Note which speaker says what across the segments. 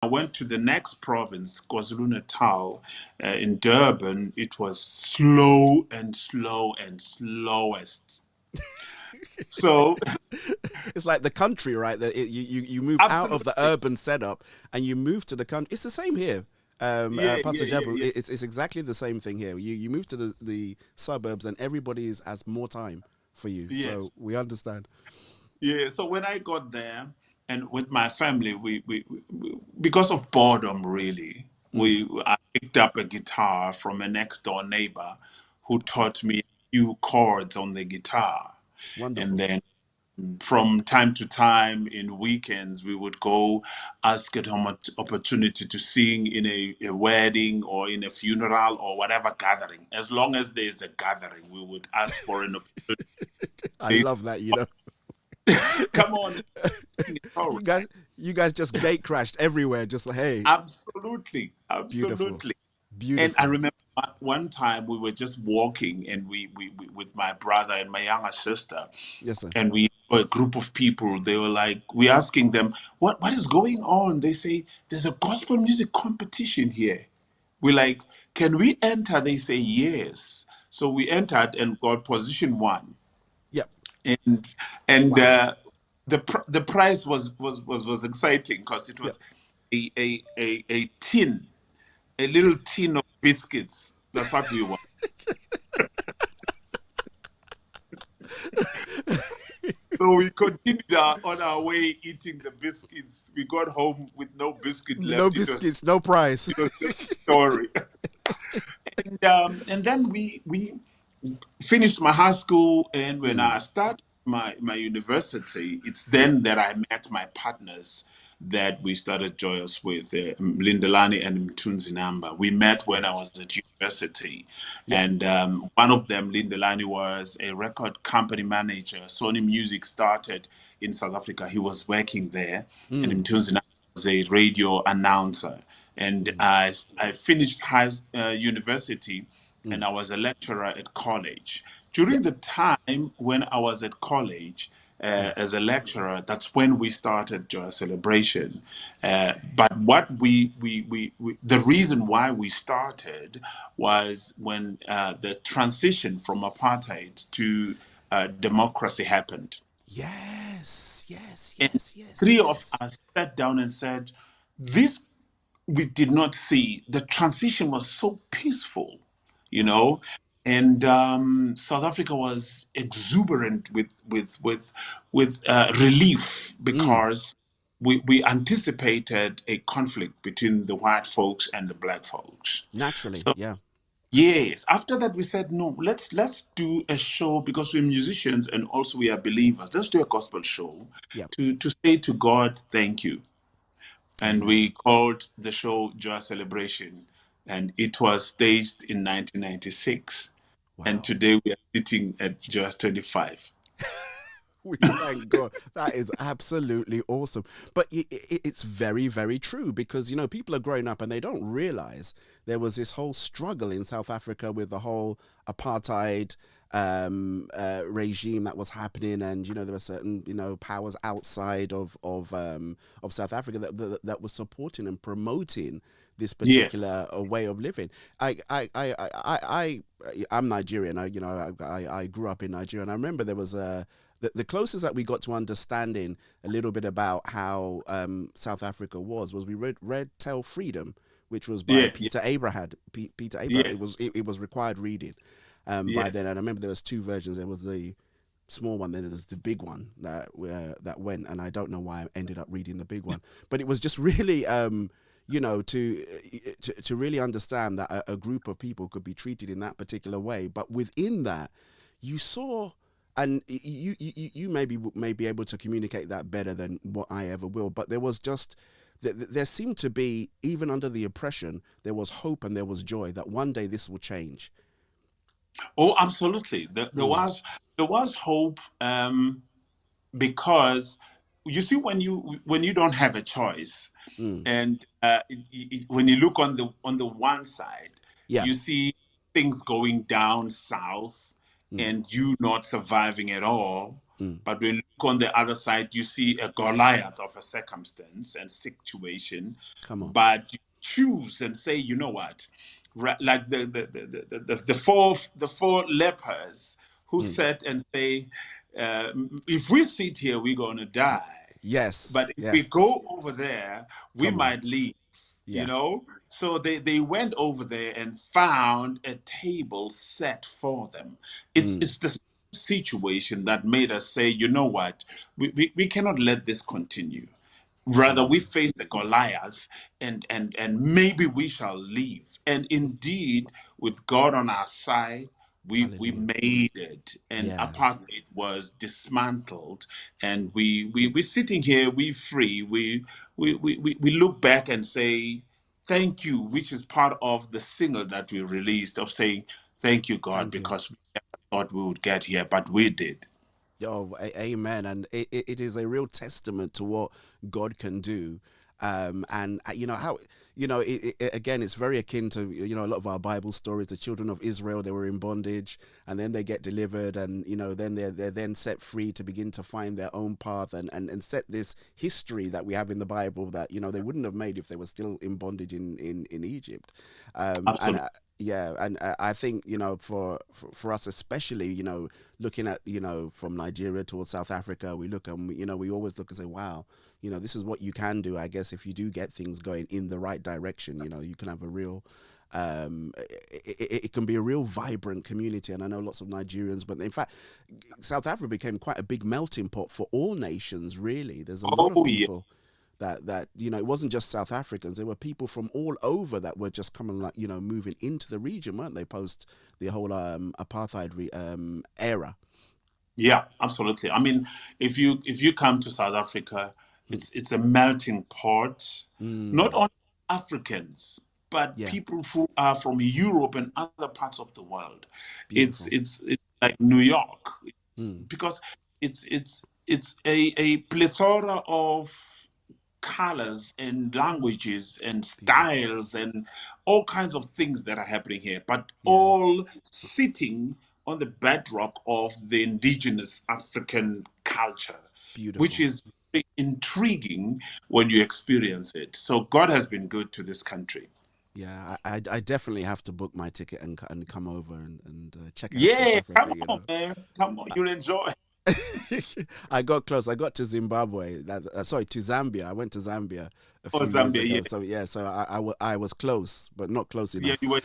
Speaker 1: I went to the next province, KwaZulu-Natal, in Durban. It was slow and slow and slowest. So
Speaker 2: It's like the country, right? That you move out of the
Speaker 1: absolutely,
Speaker 2: urban setup and you move to the country. It's the same here.
Speaker 1: yeah,
Speaker 2: Pastor
Speaker 1: yeah, yeah,
Speaker 2: Jabu,
Speaker 1: yeah,
Speaker 2: it's exactly the same thing here. You move to the suburbs and everybody has more time for you. So
Speaker 1: yes,
Speaker 2: we understand.
Speaker 1: yeah. So when I got there, and with my family, because of boredom, really,
Speaker 2: Mm,
Speaker 1: I picked up a guitar from a next door neighbor who taught me a few chords on the guitar, and
Speaker 2: wonderful.
Speaker 1: then from time to time in weekends we would go ask an opportunity to sing in a wedding or in a funeral or whatever gathering. As long as there's a gathering, we would ask for an
Speaker 2: I
Speaker 1: opportunity.
Speaker 2: love that. You know,
Speaker 1: Come on, sing it. All
Speaker 2: you
Speaker 1: right.
Speaker 2: guys you guys just gate crashed everywhere. Just like, hey,
Speaker 1: Absolutely,
Speaker 2: beautiful,
Speaker 1: absolutely. And I
Speaker 2: beautiful.
Speaker 1: remember one time we were just walking, and we with my brother and my younger sister,
Speaker 2: Yes, sir.
Speaker 1: and we were a group of people. They were like, we asking them, what is going on? They say, there's a gospel music competition here. We're like, can we enter? They say yes. So we entered and got position one,
Speaker 2: Yep.
Speaker 1: and and
Speaker 2: Wow.
Speaker 1: the prize was exciting because it
Speaker 2: Yep.
Speaker 1: was a tin, a little tin of biscuits. That's what we want. So we continued on our way eating the biscuits. We got home with no biscuit
Speaker 2: No
Speaker 1: left. It was
Speaker 2: biscuits, no prize.
Speaker 1: it was just a story. And then we finished my high school, and when
Speaker 2: Mm,
Speaker 1: I started my university, it's then that I met my partners that we started Joyous with, Lindelani and Mtunzi Namba. We met when
Speaker 2: yeah.
Speaker 1: I was at university,
Speaker 2: Yep.
Speaker 1: and one of them, Lindelani, was a record company manager. Sony Music started in South Africa. He was working there, and
Speaker 2: Mm,
Speaker 1: Mtunzi Namba was a radio announcer. And
Speaker 2: mm,
Speaker 1: I finished university,
Speaker 2: mm.
Speaker 1: and I was a lecturer at college.
Speaker 2: Yep.
Speaker 1: During the time when I was at college
Speaker 2: Mm.
Speaker 1: as a lecturer, that's when we started Joy Celebration. But what the reason why we started was when the transition from apartheid to democracy happened.
Speaker 2: Yes, yes,
Speaker 1: And
Speaker 2: yes, yes,
Speaker 1: three of
Speaker 2: yes.
Speaker 1: us sat down and said, this we did not see. The transition was so peaceful, you
Speaker 2: Wow.
Speaker 1: know, and South Africa was exuberant with relief
Speaker 2: Mm,
Speaker 1: because we anticipated a conflict between the white folks and the black folks.
Speaker 2: naturally,
Speaker 1: So
Speaker 2: yeah.
Speaker 1: yes, after that we said no, let's do a show because we're musicians and also we are believers. Let's do a gospel show
Speaker 2: Yep.
Speaker 1: to say to God, thank you. And
Speaker 2: Amen.
Speaker 1: we called the show Joy Celebration, and it was staged in 1996. And
Speaker 2: Wow.
Speaker 1: today we are sitting at Joy 25.
Speaker 2: We thank God. That is absolutely awesome. But it's very, very true because, you know, people are growing up and they don't realize there was this whole struggle in South Africa with the whole apartheid regime that was happening. And, you know, there were certain, you know, powers outside of South Africa that was supporting and promoting this
Speaker 1: Yeah,
Speaker 2: particular way of living. I'm Nigerian. I grew up in Nigeria, and I remember there was the closest that we got to understanding a little bit about how South Africa was we read Tell Freedom, which was by
Speaker 1: yeah, yeah,
Speaker 2: Peter Abraham. Peter Abraham.
Speaker 1: yes,
Speaker 2: It was required reading by then,
Speaker 1: yes.
Speaker 2: and I remember there was two versions. There was the small one, then there's the big one that went, and I don't know why I ended up reading the big one, but it was just really. You know, to really understand that a group of people could be treated in that particular way, but within that, you saw, and you may be able to communicate that better than what I ever will. But there was just there seemed to be, even under the oppression, there was hope and there was joy that one day this will change.
Speaker 1: Oh, absolutely.
Speaker 2: Mm,
Speaker 1: There was hope, because you see when you don't have a choice,
Speaker 2: mm,
Speaker 1: and when you look on the one side,
Speaker 2: yeah.
Speaker 1: you see things going down south
Speaker 2: Mm,
Speaker 1: and you not surviving at all.
Speaker 2: mm,
Speaker 1: But when you on the other side, you see a Goliath of a circumstance and situation,
Speaker 2: Come on.
Speaker 1: but you choose and say, you know what, like the four lepers who sat and say, if we sit here, we're gonna die.
Speaker 2: Yes.
Speaker 1: But if
Speaker 2: Yeah.
Speaker 1: we go over there, we
Speaker 2: Come on.
Speaker 1: might leave, you
Speaker 2: Yeah.
Speaker 1: know? So they went over there and found a table set for them. It's the same situation that made us say, you know what, we cannot let this continue. Rather, we face the Goliath, and maybe we shall leave. And indeed, with God on our side, we
Speaker 2: Hallelujah.
Speaker 1: made it, and
Speaker 2: Yeah.
Speaker 1: apartheid was dismantled, and we're sitting here, we free. We look back and say thank you, which is part of the single that we released of saying thank you, God,
Speaker 2: Thank you.
Speaker 1: because we never thought we would get here, but we did.
Speaker 2: Oh, amen. And it is a real testament to what God can do. And you know how, you know, again, it's very akin to, you know, a lot of our Bible stories. The children of Israel, they were in bondage, and then they get delivered, and you know, then they're then set free to begin to find their own path, and set this history that we have in the Bible that, you know, they wouldn't have made if they were still in bondage in Egypt. And
Speaker 1: Absolutely.
Speaker 2: Yeah, and I think, you know, for us especially, you know, looking at, you know, from Nigeria towards South Africa, we look and you know, we always look and say, wow, you know, this is what you can do, I guess, if you do get things going in the right direction. You know, you can have a real it can be a real vibrant community. And I know lots of Nigerians, but in fact, South Africa became quite a big melting pot for all nations, really. There's a lot of
Speaker 1: Oh, yeah.
Speaker 2: people that you know, it wasn't just South Africans. There were people from all over that were just coming, like, you know, moving into the region, weren't they, post the whole apartheid era.
Speaker 1: Yeah, absolutely. I mean, if you come to South Africa,
Speaker 2: Mm.
Speaker 1: it's a melting pot, not
Speaker 2: Mm.
Speaker 1: only Africans, but
Speaker 2: Yeah,
Speaker 1: people who are from Europe and other parts of the world. It's
Speaker 2: beautiful.
Speaker 1: it's it's like New York,
Speaker 2: Mm.
Speaker 1: because it's a plethora of colors and languages and
Speaker 2: Beautiful.
Speaker 1: styles and all kinds of things that are happening here, but
Speaker 2: Yeah,
Speaker 1: all sitting on the bedrock of the indigenous African culture, which
Speaker 2: beautiful.
Speaker 1: is very intriguing when you experience it. So God has been good to this country.
Speaker 2: Yeah, I definitely have to book my ticket and come over and check out South
Speaker 1: Yeah,
Speaker 2: Africa.
Speaker 1: come
Speaker 2: You
Speaker 1: on,
Speaker 2: know,
Speaker 1: man. Come on, you'll enjoy.
Speaker 2: I got close. I got to Zimbabwe. Sorry, to Zambia. I went to Zambia a
Speaker 1: Oh,
Speaker 2: few years
Speaker 1: Zambia,
Speaker 2: ago.
Speaker 1: yeah.
Speaker 2: So yeah, so I was close, but not close
Speaker 1: Yeah,
Speaker 2: enough.
Speaker 1: you were,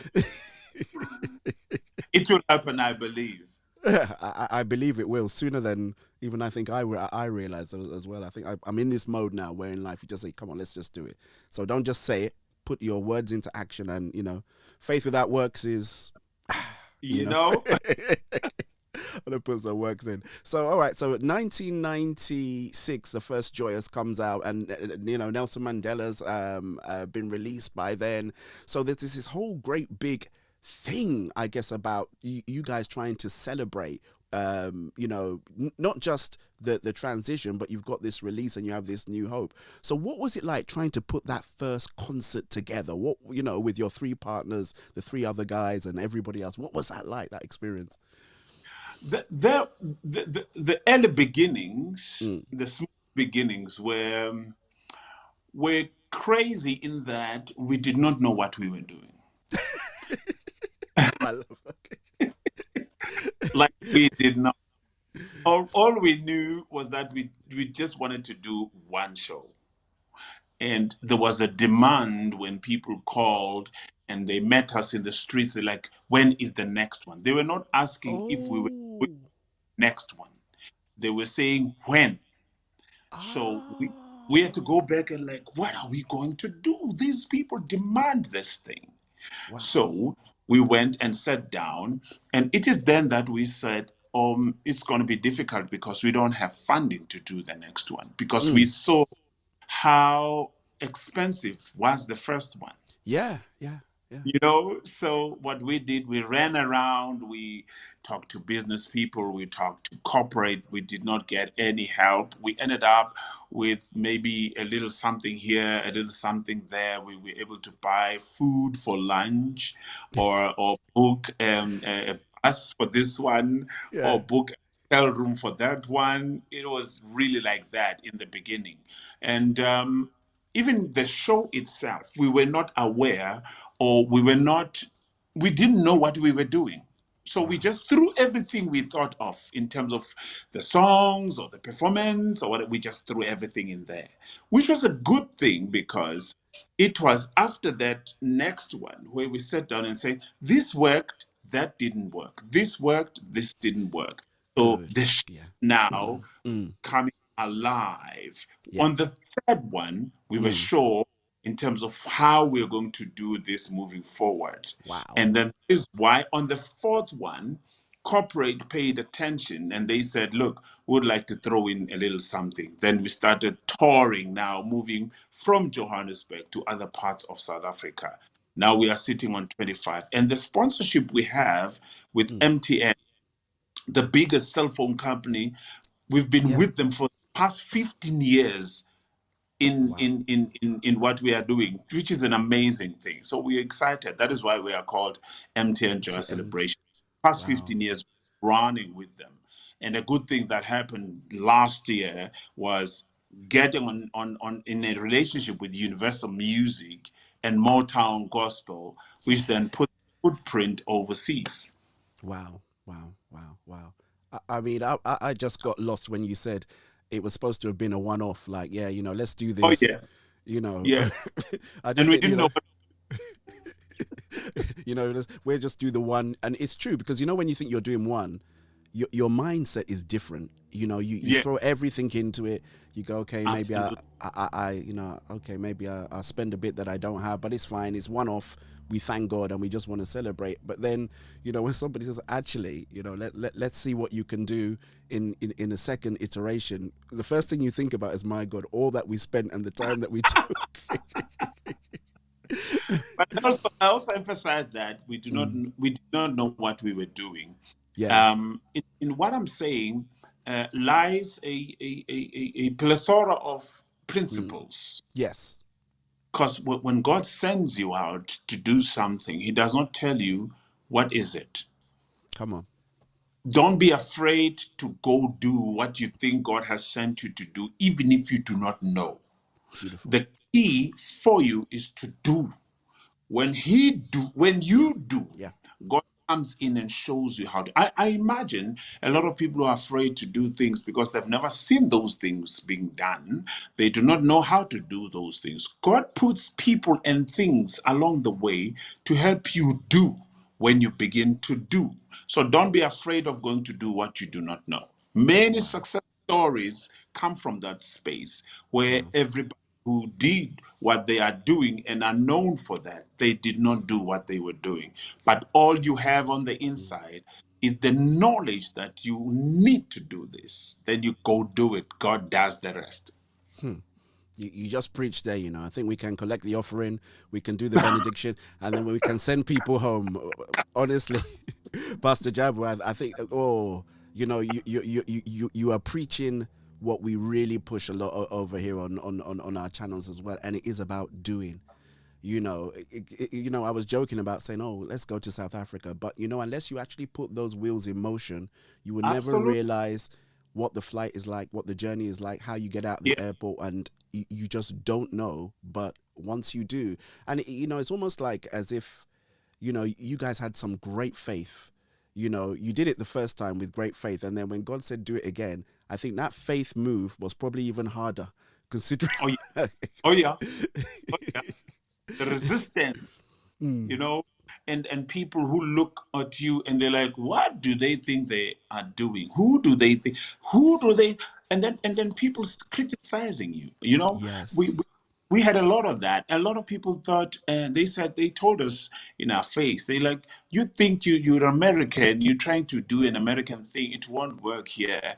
Speaker 1: it will happen, I believe.
Speaker 2: I believe it will sooner than even I think I realized as well. I think I'm in this mode now where in life you just say, "Come on, let's just do it." So don't just say it. Put your words into action, and you know, faith without works is, you
Speaker 1: You
Speaker 2: know.
Speaker 1: know?
Speaker 2: To put some works in. So, all right. So, 1996, the first Joyous comes out, and you know, Nelson Mandela's been released by then. So there's this whole great big thing, I guess, about you guys trying to celebrate. You know, not just the transition, but you've got this release and you have this new hope. So, what was it like trying to put that first concert together? What, you know, with your three partners, the three other guys, and everybody else? What was that like? That experience?
Speaker 1: The early beginnings,
Speaker 2: Mm.
Speaker 1: the small beginnings were crazy in that we did not know what we were doing.
Speaker 2: I love that.
Speaker 1: Like we did not. All we knew was that we just wanted to do one show. And there was a demand when people called and they met us in the streets. They're like, when is the next one? They were not asking if we were doing
Speaker 2: Oh,
Speaker 1: the next one. They were saying when. So we had to
Speaker 2: oh,
Speaker 1: go back and like, what are we going to do? These people demand this thing.
Speaker 2: wow.
Speaker 1: So we went and sat down, and it is then that we said, it's going to be difficult because we don't have funding to do the next one because we
Speaker 2: Mm.
Speaker 1: saw how expensive was the first one.
Speaker 2: Yeah, yeah, yeah.
Speaker 1: You know, so what we did, we ran around, we talked to business people, we talked to corporate, we did not get any help. We ended up with maybe a little something here, a little something there. We were able to buy food for lunch or book a bus for this one
Speaker 2: Yeah.
Speaker 1: or book a hotel room for that one. It was really like that in the beginning. And even the show itself, we were not aware, or we didn't know what we were doing. So we
Speaker 2: Wow.
Speaker 1: just threw everything we thought of in terms of the songs or the performance or what, we just threw everything in there, which was a good thing because it was after that next one where we sat down and said, this worked, that didn't work. This worked, this didn't work. So
Speaker 2: Good.
Speaker 1: this
Speaker 2: Yeah.
Speaker 1: now
Speaker 2: Mm. Mm.
Speaker 1: coming alive.
Speaker 2: Yeah.
Speaker 1: On the third one, we were
Speaker 2: Mm.
Speaker 1: sure in terms of how we're going to do this moving forward.
Speaker 2: Wow.
Speaker 1: And then is why on the fourth one, corporate paid attention and they said, look, we would like to throw in a little something. Then we started touring now, moving from Johannesburg to other parts of South Africa. Now we are sitting on 25. And the sponsorship we have with
Speaker 2: Mm.
Speaker 1: MTN, the biggest cell phone company, we've been
Speaker 2: Yeah.
Speaker 1: with them for the past 15 years in
Speaker 2: Wow.
Speaker 1: in in in what we are doing, which is an amazing thing. So we're excited. That is why we are called MTN Joy
Speaker 2: MTN.
Speaker 1: Celebration. Past
Speaker 2: Wow.
Speaker 1: 15 years running with them. And a good thing that happened last year was getting on in a relationship with Universal Music and Motown Gospel,
Speaker 2: Yeah.
Speaker 1: which then put footprint overseas.
Speaker 2: Wow. Wow. Wow. Wow. I mean, I just got lost when you said it was supposed to have been a one-off. Like, yeah, let's do
Speaker 1: Oh
Speaker 2: this.
Speaker 1: yeah,
Speaker 2: You know,
Speaker 1: yeah.
Speaker 2: I
Speaker 1: And
Speaker 2: just
Speaker 1: we
Speaker 2: think,
Speaker 1: didn't know what.
Speaker 2: we'll just do the one, and it's true because when you think you're doing one, your mindset is different. You
Speaker 1: Yeah,
Speaker 2: throw everything into it. You go, okay, maybe
Speaker 1: absolutely.
Speaker 2: okay, maybe I'll spend a bit that I don't have, but it's fine. It's one off. We thank God and we just want to celebrate. But then, when somebody says, actually, let's see what you can do in a second iteration, the first thing you think about is, my God, all that we spent and the time that we took.
Speaker 1: But also, I also emphasize that
Speaker 2: Mm.
Speaker 1: we did not know what we were doing.
Speaker 2: Yeah.
Speaker 1: In what I'm saying lies a plethora of
Speaker 2: Mm.
Speaker 1: principles.
Speaker 2: Yes.
Speaker 1: Because when God sends you out to do something, He does not tell you what is it.
Speaker 2: Come on.
Speaker 1: Don't be afraid to go do what you think God has sent you to do, even if you do not know.
Speaker 2: Beautiful.
Speaker 1: The key for you is to do. When
Speaker 2: Yeah.
Speaker 1: you do,
Speaker 2: Yeah.
Speaker 1: God comes in and shows you how to. I imagine a lot of people are afraid to do things because they've never seen those things being done. They do not know how to do those things. God puts people and things along the way to help you do when you begin to do. So don't be afraid of going to do what you do not know. Many
Speaker 2: Wow.
Speaker 1: success stories come from that space where
Speaker 2: Wow.
Speaker 1: everybody who did what they are doing and are known for that, they did not do what they were doing. But all you have on the
Speaker 2: Mm.
Speaker 1: inside is the knowledge that you need to do this. Then you go do it. God does the rest.
Speaker 2: Hmm. You just preach there. I think we can collect the offering, we can do the benediction, and then we can send people home. Honestly, Pastor Jabu, I think, you are preaching what we really push a lot over here on our channels as well, and it is about doing. I was joking about saying, oh, let's go to South Africa, but unless you actually put those wheels in motion, you will never
Speaker 1: Absolutely.
Speaker 2: realize what the flight is like, what the journey is like, how you get out of the
Speaker 1: Yeah.
Speaker 2: airport, and you just don't know. But once you do, and it's almost like as if you guys had some great faith. You did it the first time with great faith, and then when God said do it again, I think that faith move was probably even harder, considering.
Speaker 1: Oh yeah. Oh yeah. Oh yeah. The resistance, you
Speaker 2: Mm.
Speaker 1: know, and people who look at you and they're like, what do they think they are doing? Who do they, and then people criticizing you, we
Speaker 2: Yes.
Speaker 1: we had a lot of that. A lot of people thought, and they told us in our face, they like, you think you're American, you're trying to do an American thing, it won't work here,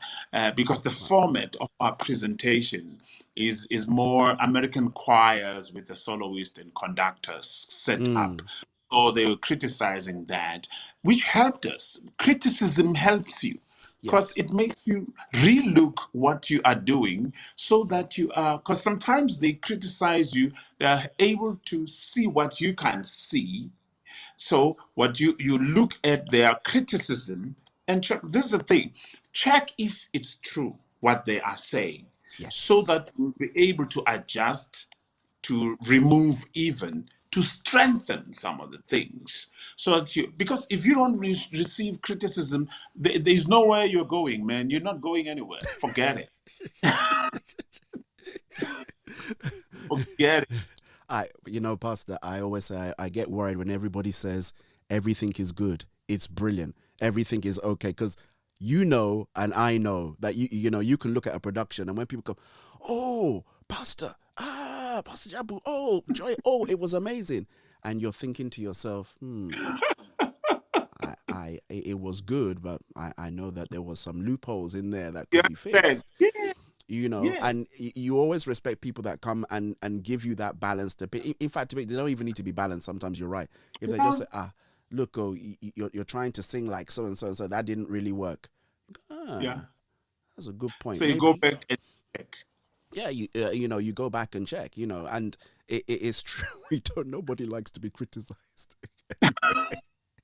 Speaker 1: because the
Speaker 2: Wow.
Speaker 1: format of our presentation is more American choirs with the soloist and conductors set up.
Speaker 2: Mm.
Speaker 1: So they were criticizing that, which helped us. Criticism helps you because
Speaker 2: Yes.
Speaker 1: it makes you relook what you are doing so that you are, because sometimes they criticize you, they are able to see what you can't see. So what you look at their criticism and check. This is the thing. Check if it's true what they are saying, so
Speaker 2: Yes.
Speaker 1: that we'll be able to adjust, to remove, even to strengthen some of the things. So that you, because if you don't receive criticism, there's nowhere you're going, man. You're not going anywhere. Forget it. Forget it.
Speaker 2: Pastor, I always say I get worried when everybody says everything is good, it's brilliant, everything is okay, because and I know that you can look at a production and when people go, oh, Pastor, Pastor JABU, oh, Joy, oh, it was amazing, and you're thinking to yourself, it was good, but I know that there was some loopholes in there that
Speaker 1: You
Speaker 2: could be
Speaker 1: understand?
Speaker 2: fixed.
Speaker 1: Yeah, yeah.
Speaker 2: And you always respect people that come and give you that balance. In fact, they don't even need to be balanced. Sometimes you're right. If they just
Speaker 1: Yeah.
Speaker 2: say, look, oh, you're trying to sing like so and so and so, that didn't really work.
Speaker 1: Yeah.
Speaker 2: That's a good point.
Speaker 1: So you go
Speaker 2: Maybe,
Speaker 1: back and check.
Speaker 2: yeah, you go back and check, and it is true. Nobody likes to be criticized.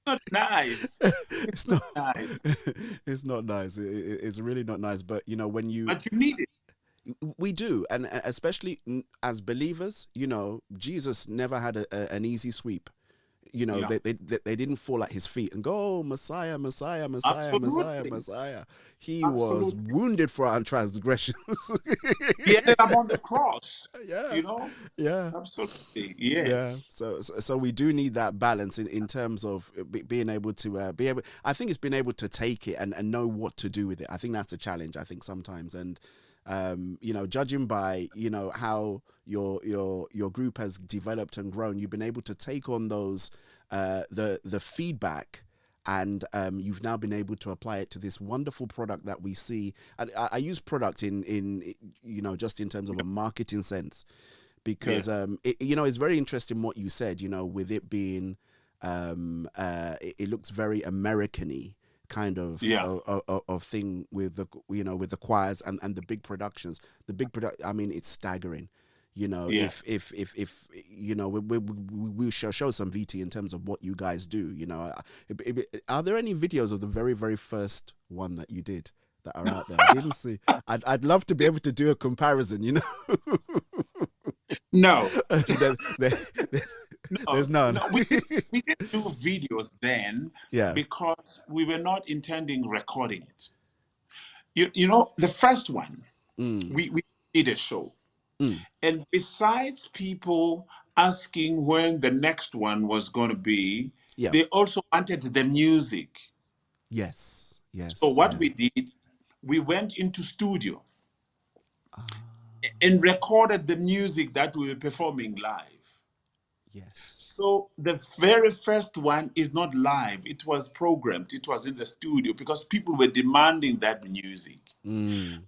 Speaker 1: Not nice. It's
Speaker 2: It's
Speaker 1: not
Speaker 2: not.
Speaker 1: nice.
Speaker 2: It's not nice. It's really not nice. But when
Speaker 1: But you need it.
Speaker 2: we do, and especially as believers, Jesus never had an easy sweep.
Speaker 1: Yeah.
Speaker 2: They didn't fall at his feet and go, oh, Messiah, Messiah, Messiah, Messiah,
Speaker 1: Absolutely.
Speaker 2: Messiah. He was
Speaker 1: Absolutely.
Speaker 2: wounded for our transgressions.
Speaker 1: He ended up on the cross.
Speaker 2: Yeah,
Speaker 1: You know?
Speaker 2: yeah.
Speaker 1: Absolutely.
Speaker 2: Yeah,
Speaker 1: Yes.
Speaker 2: so we do need that balance in terms of being able to be able. I think it's being able to take it and know what to do with it. I think that's a challenge. I think sometimes, and judging by how your group has developed and grown, you've been able to take on those the feedback. And you've now been able to apply it to this wonderful product that we see. And I use product in just in terms of a marketing sense, because
Speaker 1: Yes.
Speaker 2: it's very interesting what you said, with it being it looks very American-y kind
Speaker 1: Yeah.
Speaker 2: of thing with the with the choirs and the big productions. I mean, it's staggering.
Speaker 1: Yeah.
Speaker 2: If we shall show some VT in terms of what you guys do. Are there any videos of the very, very first one that you did that are out there? I didn't see. I'd love to be able to do a comparison.
Speaker 1: No.
Speaker 2: there, there,
Speaker 1: No.
Speaker 2: there's none.
Speaker 1: No. We didn't do videos then
Speaker 2: Yeah.
Speaker 1: because we were not intending recording it. You know, the first one,
Speaker 2: Mm,
Speaker 1: we did a show.
Speaker 2: mm,
Speaker 1: And besides people asking when the next one was going to be,
Speaker 2: yeah.
Speaker 1: they also wanted the music.
Speaker 2: Yes.
Speaker 1: So
Speaker 2: Yes.
Speaker 1: what
Speaker 2: Yeah.
Speaker 1: we did, we went into studio
Speaker 2: Ah,
Speaker 1: and recorded the music that we were performing live.
Speaker 2: yes.
Speaker 1: So the very first one is not live. It was programmed. It was in the studio because people were demanding that music.
Speaker 2: Mm,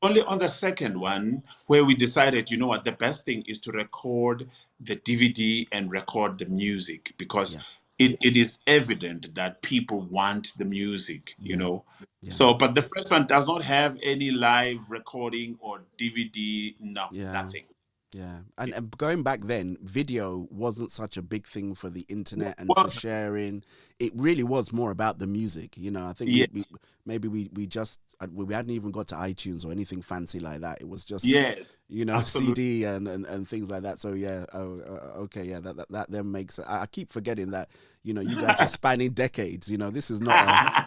Speaker 1: Only on the second one where we decided, you know what, the best thing is to record the DVD and record the music because
Speaker 2: yeah.
Speaker 1: it is evident that people want the music, you
Speaker 2: Yeah.
Speaker 1: know.
Speaker 2: Yeah.
Speaker 1: So, but the first one does not have any live recording or DVD, no,
Speaker 2: Yeah.
Speaker 1: nothing.
Speaker 2: Yeah, and going back then, video wasn't such a big thing for the internet and for
Speaker 1: Well,
Speaker 2: sharing. It really was more about the music. I think we
Speaker 1: yes,
Speaker 2: maybe we just we hadn't even got to iTunes or anything fancy like that. It was just
Speaker 1: yes, absolutely.
Speaker 2: CD and things like that. So yeah, okay, yeah, that then makes. I keep forgetting that you guys are spanning decades. This is not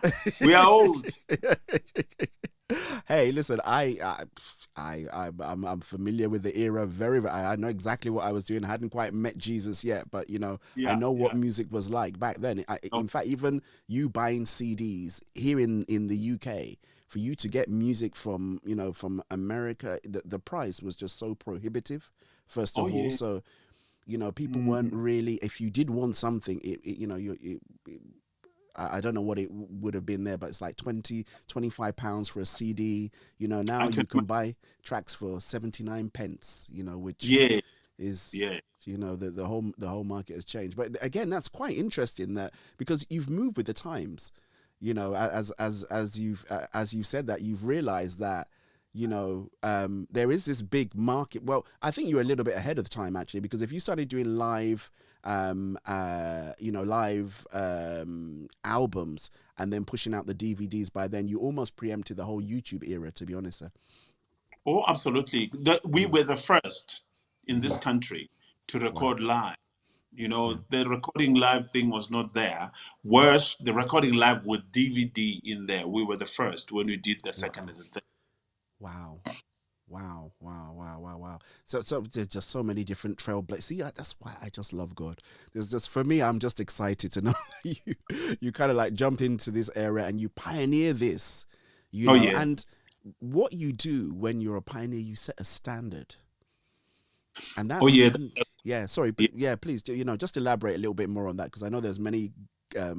Speaker 2: a.
Speaker 1: We are old.
Speaker 2: Hey, listen, I'm familiar with the era I know exactly what I was doing. I hadn't quite met Jesus yet, but I
Speaker 1: Yeah,
Speaker 2: know what
Speaker 1: yeah.
Speaker 2: music was like back then.
Speaker 1: Oh,
Speaker 2: In fact, even you buying CDs here in the UK, for you to get music from America, the price was just so prohibitive. First
Speaker 1: oh
Speaker 2: of all,
Speaker 1: yeah.
Speaker 2: so people weren't
Speaker 1: Mhm.
Speaker 2: really. If you did want something, I don't know what it would have been there, but it's like 20, 25 pounds for a CD. Now
Speaker 1: I can.
Speaker 2: you can buy tracks for 79 pence, which
Speaker 1: Yeah,
Speaker 2: is,
Speaker 1: yeah.
Speaker 2: the whole market has changed. But again, that's quite interesting that because you've moved with the times, as you've said that you've realized that, there is this big market. Well, I think you're a little bit ahead of the time actually, because if you started doing live, live albums and then pushing out the DVDs by then, you almost preempted the whole YouTube era, to be honest, sir.
Speaker 1: Oh, absolutely. We
Speaker 2: Mm.
Speaker 1: were the first in
Speaker 2: Hmm.
Speaker 1: this country to
Speaker 2: Wow.
Speaker 1: record live.
Speaker 2: Yeah.
Speaker 1: The recording live thing was not there. Worse, the recording live with DVD in there. We were the first when we did the second
Speaker 2: Wow.
Speaker 1: and the third.
Speaker 2: Wow. Wow, wow, wow, wow, wow. So there's just so many different trailblazers. See, that's why I just love God. There's just, for me, I'm just excited to know you kind of like jump into this area and you pioneer this,
Speaker 1: Oh yeah,
Speaker 2: and what you do when you're a pioneer, you set a standard. And that
Speaker 1: oh yeah,
Speaker 2: stand, yeah, sorry,
Speaker 1: yeah,
Speaker 2: yeah, please, just elaborate a little bit more on that, because I know there's many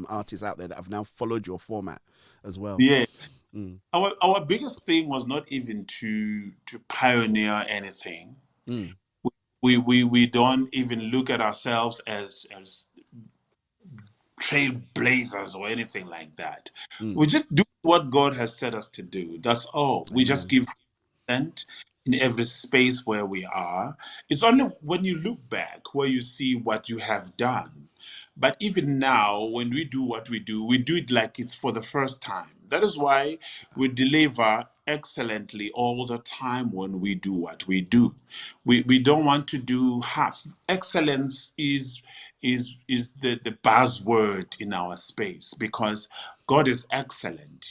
Speaker 2: artists out there that have now followed your format as well.
Speaker 1: yeah.
Speaker 2: Mm,
Speaker 1: Our biggest thing was not even to pioneer anything.
Speaker 2: mm,
Speaker 1: We don't even look at ourselves as trailblazers or anything like that.
Speaker 2: mm.
Speaker 1: We just do what God has set us to do. That's all. We just
Speaker 2: Amen.
Speaker 1: give consent in every space where we are. It's only when you look back where you see what you have done. But even now, when we do what we do it like it's for the first time. That is why we deliver excellently all the time when we do what we do. We don't want to do half. Excellence is the buzzword in our space because God is excellent.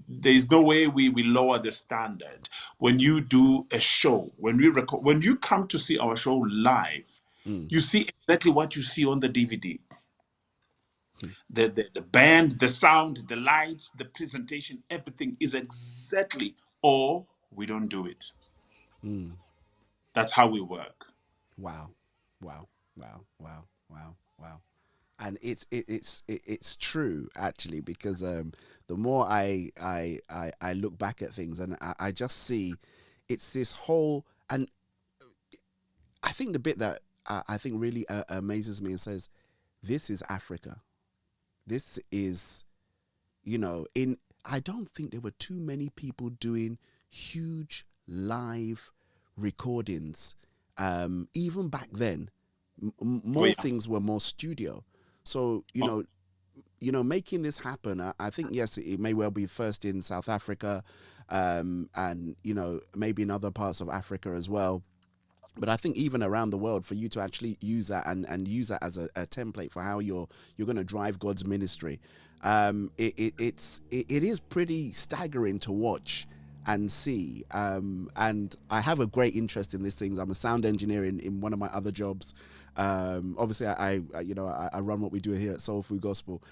Speaker 1: There's no way we lower the standard. When you do a show, when we record, when you come to see our show live,
Speaker 2: Mm,
Speaker 1: you see exactly what you see on the DVD.
Speaker 2: mm,
Speaker 1: The band, the sound, the lights, the presentation, everything is exactly, or we don't do it.
Speaker 2: mm.
Speaker 1: That's how we work.
Speaker 2: Wow, wow, wow, wow, wow, wow. And it's true actually, because the more I look back at things, and I just see it's this whole, and I think the bit that I think really amazes me and says, this is Africa. This is, in, I don't think there were too many people doing huge live recordings. Even back then,
Speaker 1: Oh
Speaker 2: more
Speaker 1: yeah.
Speaker 2: things were more studio. So
Speaker 1: Oh,
Speaker 2: making this happen, I think yes, it may well be first in South Africa, and maybe in other parts of Africa as well. But I think even around the world, for you to actually use that and use that as a template for how you're going to drive God's ministry, it is pretty staggering to watch and see. And I have a great interest in these things. I'm a sound engineer in one of my other jobs. Obviously, I run what we do here at Soul Food Gospel.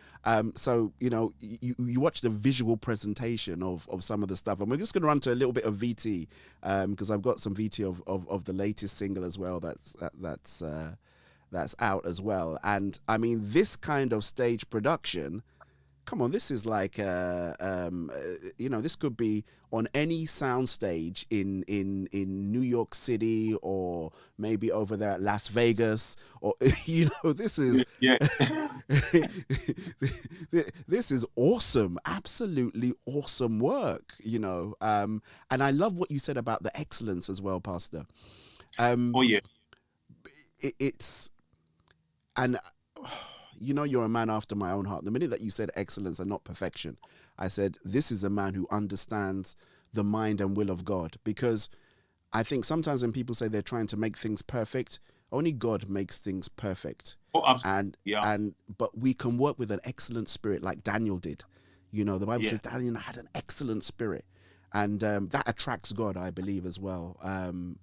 Speaker 2: So you watch the visual presentation of some of the stuff, and we're just going to run to a little bit of VT, because I've got some VT of the latest single as well. That's out as well. And I mean, this kind of stage production, come on, this is like this could be on any sound stage in New York City, or maybe over there at Las Vegas, or this
Speaker 1: yeah,
Speaker 2: is
Speaker 1: yeah.
Speaker 2: this is awesome, absolutely awesome work, and I love what you said about the excellence as well, Pastor.
Speaker 1: Oh yeah.
Speaker 2: It's and you're a man after my own heart. The minute that you said excellence and not perfection, I said, this is a man who understands the mind and will of God. Because I think sometimes when people say they're trying to make things perfect, only God makes things perfect.
Speaker 1: Oh, absolutely.
Speaker 2: And
Speaker 1: Yeah.
Speaker 2: but we can work with an excellent spirit like Daniel did. The Bible
Speaker 1: Yeah.
Speaker 2: says Daniel had an excellent spirit. And that attracts God, I believe, as well.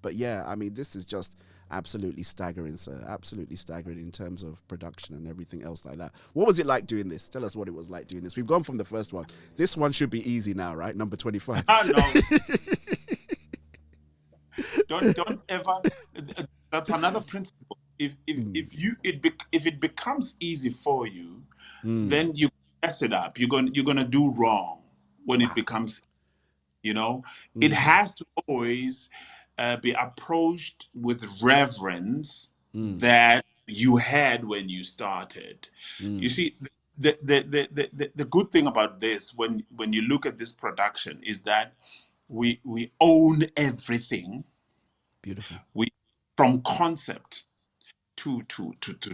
Speaker 2: But yeah, I mean, this is just absolutely staggering, sir. Absolutely staggering in terms of production and everything else like that. What was it like doing this? Tell us what it was like doing this. We've gone from the first one. This one should be easy now, right? Number 25.
Speaker 1: No, don't ever. That's another principle.
Speaker 2: Mm,
Speaker 1: If it becomes easy for you,
Speaker 2: mm,
Speaker 1: then you mess it up. You're gonna do wrong when it
Speaker 2: wow.
Speaker 1: becomes. You know, it
Speaker 2: Mm,
Speaker 1: has to always be approached with reverence
Speaker 2: mm,
Speaker 1: that you had when you started. You
Speaker 2: mm,
Speaker 1: see, the good thing about this, when you look at this production, is that we own everything.
Speaker 2: Beautiful.
Speaker 1: We from concept to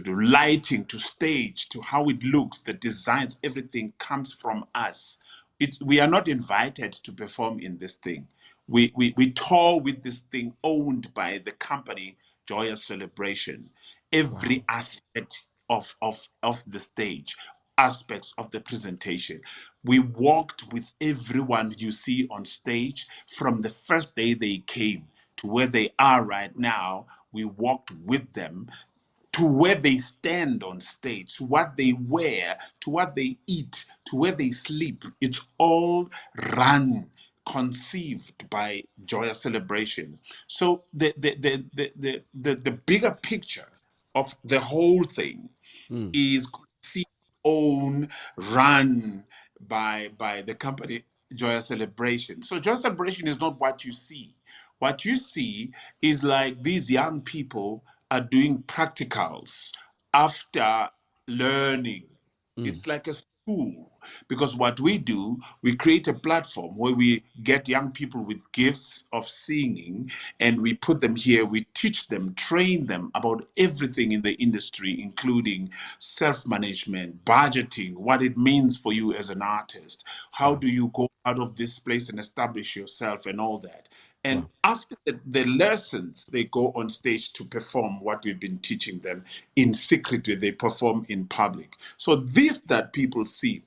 Speaker 1: lighting, to stage, to how it looks, the designs, everything comes from us. We are not invited to perform in this thing. We tour with this thing owned by the company Joyous Celebration.
Speaker 2: Wow.
Speaker 1: Every aspect of the stage, aspects of the presentation. We walked with everyone you see on stage from the first day they came to where they are right now. We walked with them to where they stand on stage, to what they wear, to what they eat, to where they sleep. It's all run, conceived by Joyous Celebration. So the bigger picture of the whole thing
Speaker 2: Mm.
Speaker 1: is conceived, owned, run by the company Joy Celebration. So Joy Celebration is not what you see. What you see is like these young people are doing practicals after learning.
Speaker 2: Mm.
Speaker 1: It's like a school, because what we do, we create a platform where we get young people with gifts of singing and we put them here. We teach them, train them about everything in the industry, including self-management, budgeting, what it means for you as an artist. How
Speaker 2: Wow.
Speaker 1: do you go out of this place and establish yourself and all that? And
Speaker 2: Wow.
Speaker 1: after the lessons, they go on stage to perform what we've been teaching them in secret. They perform in public. So this that people see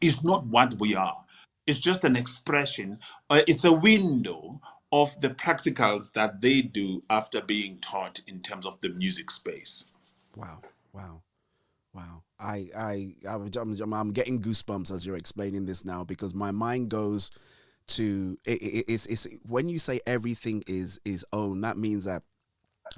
Speaker 1: is not what we are. It's just an expression. It's a window of the practicals that they do after being taught in terms of the music space.
Speaker 2: Wow. Wow. Wow. I'm getting goosebumps as you're explaining this now because my mind goes to it's when you say everything is owned, that means that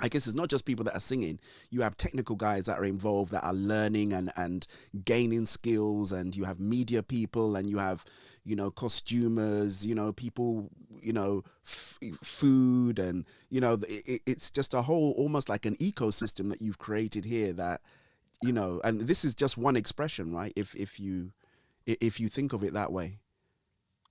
Speaker 2: I guess it's not just people that are singing. You have technical guys that are involved that are learning and gaining skills, and you have media people, and you have, costumers, people, food, and it's just a whole, almost like an ecosystem that you've created here. That and this is just one expression, right? If you think of it that way.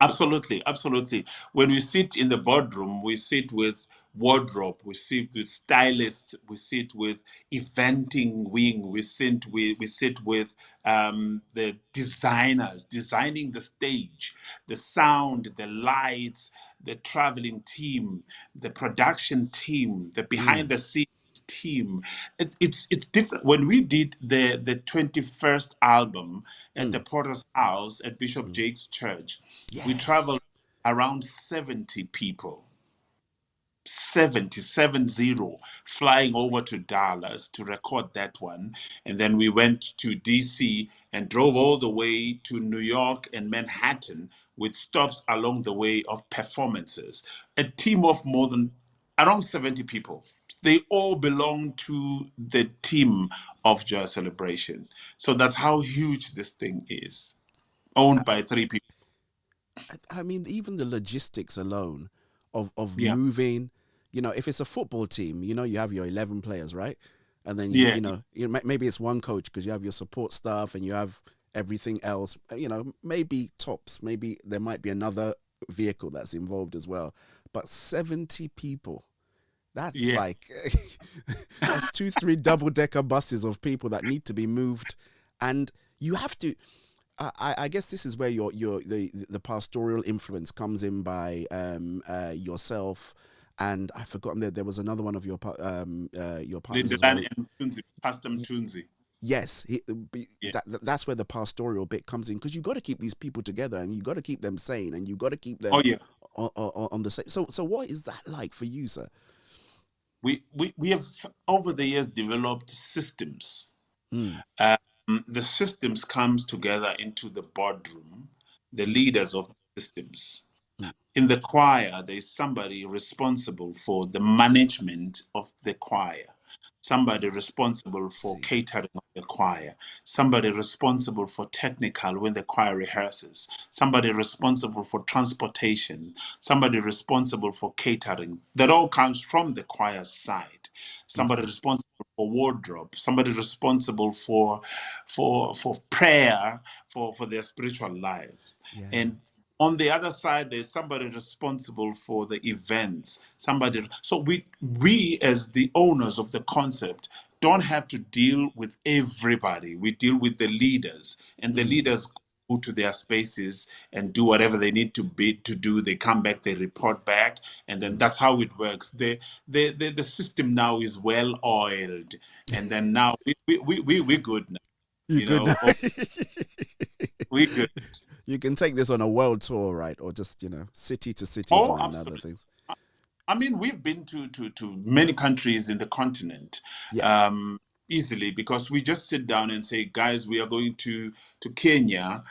Speaker 1: Absolutely, absolutely. When we sit in the boardroom, we sit with wardrobe, we sit with stylists, we sit with eventing wing, we sit with the designers designing the stage, the sound, the lights, the traveling team, the production team, the behind
Speaker 2: Mm,
Speaker 1: the scenes team. It's different. When we did the 21st album at the
Speaker 2: mm,
Speaker 1: Potter's House at Bishop
Speaker 2: mm.
Speaker 1: Jake's church, we
Speaker 2: Yes.
Speaker 1: traveled around 70 people. 70 flying over to Dallas to record that one, and then we went to DC and drove all the way to New York and Manhattan with stops along the way of performances. A team of more than around 70 people. They all belong to the team of Joy Celebration. So that's how huge this thing is, owned by three people.
Speaker 2: I mean, even the logistics alone of
Speaker 1: Yeah,
Speaker 2: moving, if it's a football team, you have your 11 players, right? And then
Speaker 1: yeah,
Speaker 2: maybe it's one coach because you have your support staff and you have everything else. Maybe tops, maybe there might be another vehicle that's involved as well. But 70 people, that's
Speaker 1: yeah.
Speaker 2: like that's 2 3 double decker buses of people that need to be moved, and you have to. I guess this is where the pastoral influence comes in by yourself, and I've forgotten that there was another one of your partners as well.
Speaker 1: Lindelan and Tunzi, Pastor Tunzi.
Speaker 2: Yes,
Speaker 1: Yeah.
Speaker 2: that's where the pastoral bit comes in because you got to keep these people together and you got to keep them sane and you got to keep
Speaker 1: Oh
Speaker 2: them
Speaker 1: yeah.
Speaker 2: on the same. So what is that like for you, sir?
Speaker 1: We have over the years developed systems.
Speaker 2: Mm,
Speaker 1: The systems comes together into the boardroom, the leaders of the systems.
Speaker 2: mm,
Speaker 1: In the choir, there's somebody responsible for the management of the choir, somebody responsible for
Speaker 2: see,
Speaker 1: catering of the choir, somebody responsible for technical when the choir rehearses, somebody responsible for transportation, somebody responsible for catering. That all comes from the choir's side. Somebody
Speaker 2: beautiful.
Speaker 1: responsible for wardrobe, somebody responsible for prayer, for their spiritual life.
Speaker 2: Yeah.
Speaker 1: And On the other side, there's somebody responsible for the events. Somebody. So we as the owners of the concept don't have to deal with everybody. We deal with the leaders, and the leaders go to their spaces and do whatever they need to do. They come back, they report back, and then that's how it works. The system now is well oiled, and then now we're good now.
Speaker 2: You
Speaker 1: You
Speaker 2: good
Speaker 1: know,
Speaker 2: now?
Speaker 1: oh, we're good.
Speaker 2: You can take this on a world tour, right? Or just, city to cities,
Speaker 1: Oh,
Speaker 2: man, and other
Speaker 1: absolutely.
Speaker 2: things.
Speaker 1: I mean, we've been to many countries in the continent
Speaker 2: Yeah.
Speaker 1: easily because we just sit down and say, guys, we are going to Kenya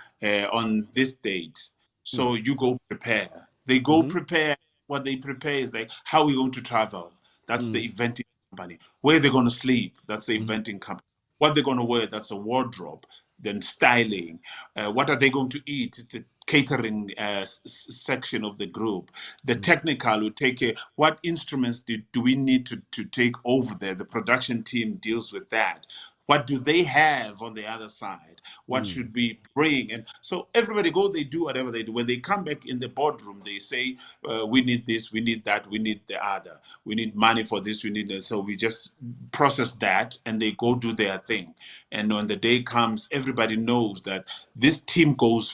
Speaker 1: on this date.
Speaker 2: Mm.
Speaker 1: So you go prepare. They go
Speaker 2: Mm-hmm.
Speaker 1: prepare. What they prepare is like, how are we going to travel? That's
Speaker 2: Mm.
Speaker 1: the eventing company. Where they're going to sleep? That's the
Speaker 2: Mm-hmm.
Speaker 1: eventing company. What they're going to wear? That's a wardrobe. Then styling. What are they going to eat? The catering section of the group. The technical will take care. What instruments do we need to take over there? The production team deals with that. What do they have on the other side? What
Speaker 2: Mm.
Speaker 1: should we bring? And so everybody go, they do whatever they do. When they come back in the boardroom, they say, we need this, we need that, we need the other. We need money for this, we need that. So we just process that and they go do their thing. And when the day comes, everybody knows that this team goes